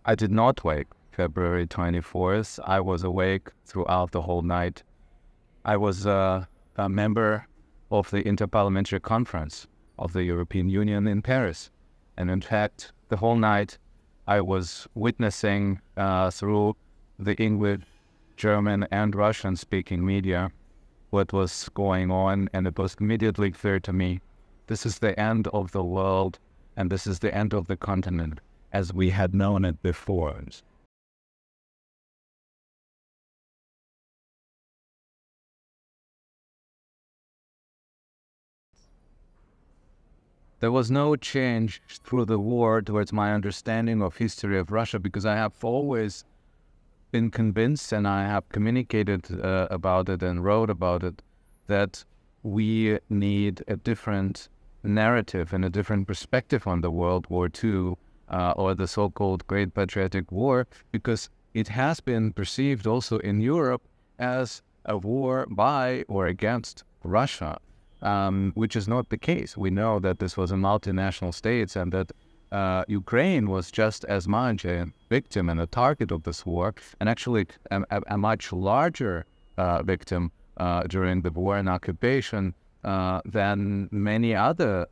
I did not wake February 24th. I was awake throughout the whole night. I was a member of the Interparliamentary Conference of the European Union in Paris. And in fact, the whole night I was witnessing through the English, German, and Russian-speaking media what was going on, and it was immediately clear to me, this is the end of the world, and this is the end of the continent as we had known it before. There was no change through the war towards my understanding of history of Russia, because I have always been convinced, and I have communicated about it and wrote about it, that we need a different narrative and a different perspective on the World War II or the so-called Great Patriotic War, because it has been perceived also in Europe as a war by or against Russia, which is not the case. We know that this was a multinational state, and that Ukraine was just as much a victim and a target of this war, and actually a much larger victim during the war and occupation than many other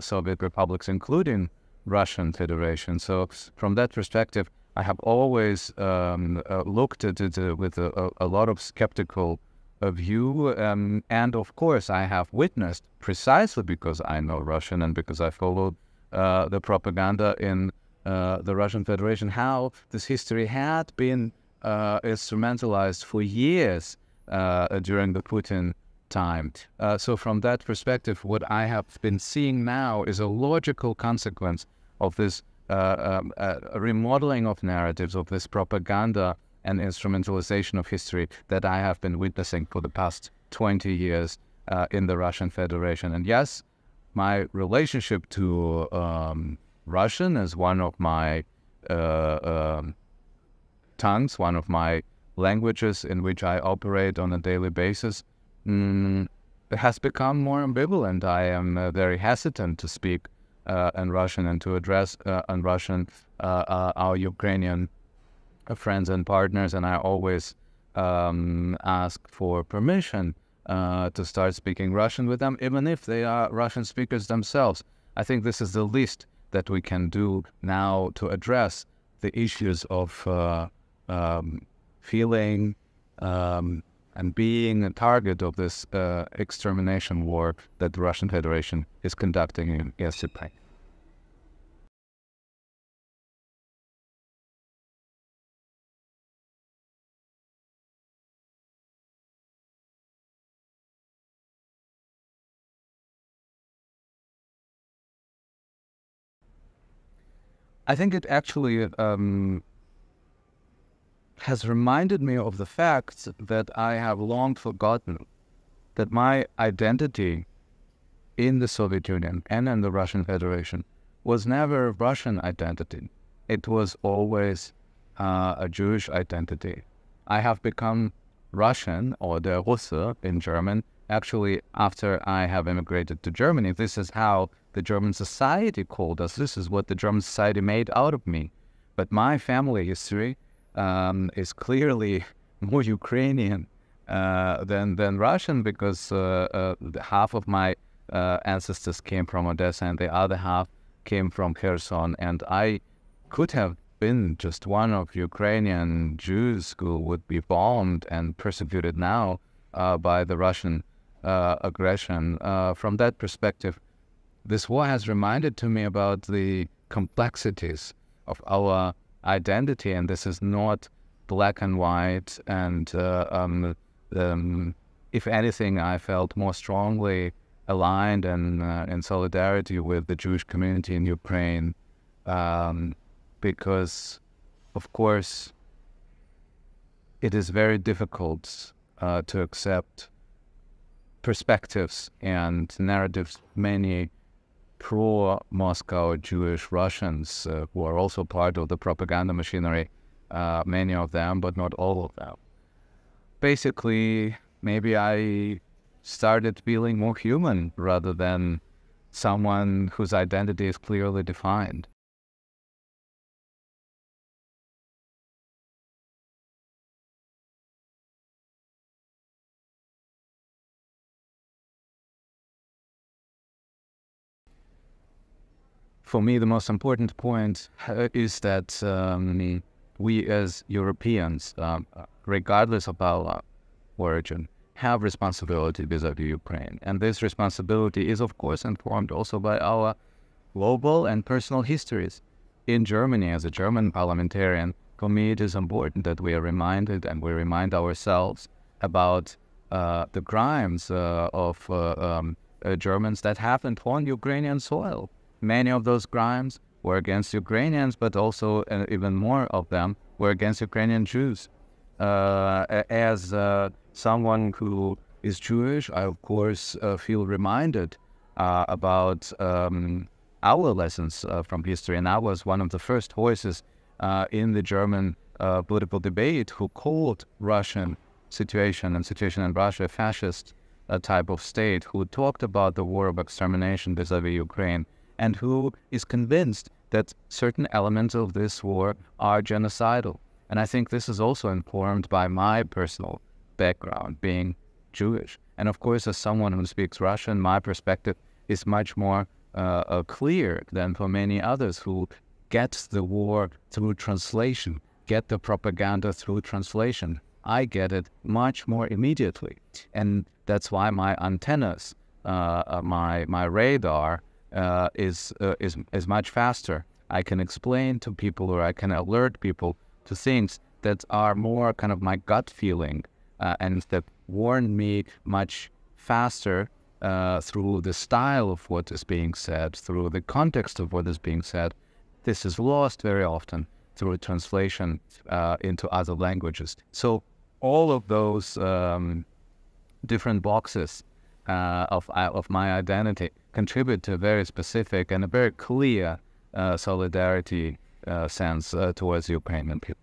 Soviet republics, including Russian Federation. So from that perspective, I have always looked at it with a lot of skeptical view, and of course I have witnessed, precisely because I know Russian and because I followed the propaganda in the Russian Federation, how this history had been instrumentalized for years during the Putin time. So from that perspective, what I have been seeing now is a logical consequence of this remodeling of narratives, of this propaganda and instrumentalization of history that I have been witnessing for the past 20 years in the Russian Federation. And yes, my relationship to Russian is one of my tongues, one of my languages in which I operate on a daily basis, has become more ambivalent. I am very hesitant to speak in Russian and to address in Russian our Ukrainian friends and partners, and I always ask for permission to start speaking Russian with them, even if they are Russian speakers themselves. I think this is the least that we can do now to address the issues of feeling and being a target of this extermination war that the Russian Federation is conducting against Ukraine. I think it actually has reminded me of the fact that I have long forgotten that my identity in the Soviet Union and in the Russian Federation was never a Russian identity. It was always a Jewish identity. I have become Russian, or der Russe in German, actually after I have immigrated to Germany. This is how the German society called us. This is what the German society made out of me. But my family history is clearly more Ukrainian than Russian, because half of my ancestors came from Odessa and the other half came from Kherson. And I could have been just one of Ukrainian Jews who would be bombed and persecuted now by the Russian aggression. From that perspective, this war has reminded to me about the complexities of our identity, and this is not black and white. And if anything, I felt more strongly aligned and in solidarity with the Jewish community in Ukraine, because, of course, it is very difficult to accept perspectives and narratives of many pro-Moscow Jewish Russians who are also part of the propaganda machinery, many of them, but not all of them. Basically, maybe I started feeling more human rather than someone whose identity is clearly defined. for me, the most important point is that we as Europeans, regardless of our origin, have responsibility vis-a-vis Ukraine. And this responsibility is, of course, informed also by our global and personal histories. In Germany, as a German parliamentarian, for me it is important that we are reminded and we remind ourselves about the crimes of Germans that happened on Ukrainian soil. Many of those crimes were against Ukrainians, but also even more of them were against Ukrainian Jews. As someone who is Jewish, I of course feel reminded about our lessons from history, and I was one of the first voices in the German political debate who called Russian situation in Russia a fascist type of state, who talked about the war of extermination vis-a-vis Ukraine, and who is convinced that certain elements of this war are genocidal. And I think this is also informed by my personal background, being Jewish. And of course, as someone who speaks Russian, my perspective is much more clear than for many others who get the war through translation, get the propaganda through translation. I get it much more immediately. And that's why my antennas, my radar is much faster. I can explain to people, or I can alert people to things that are more kind of my gut feeling and that warn me much faster through the style of what is being said, through the context of what is being said. This is lost very often through translation into other languages. So all of those different boxes of my identity contribute to a very specific and a very clear solidarity sense towards Ukrainian people.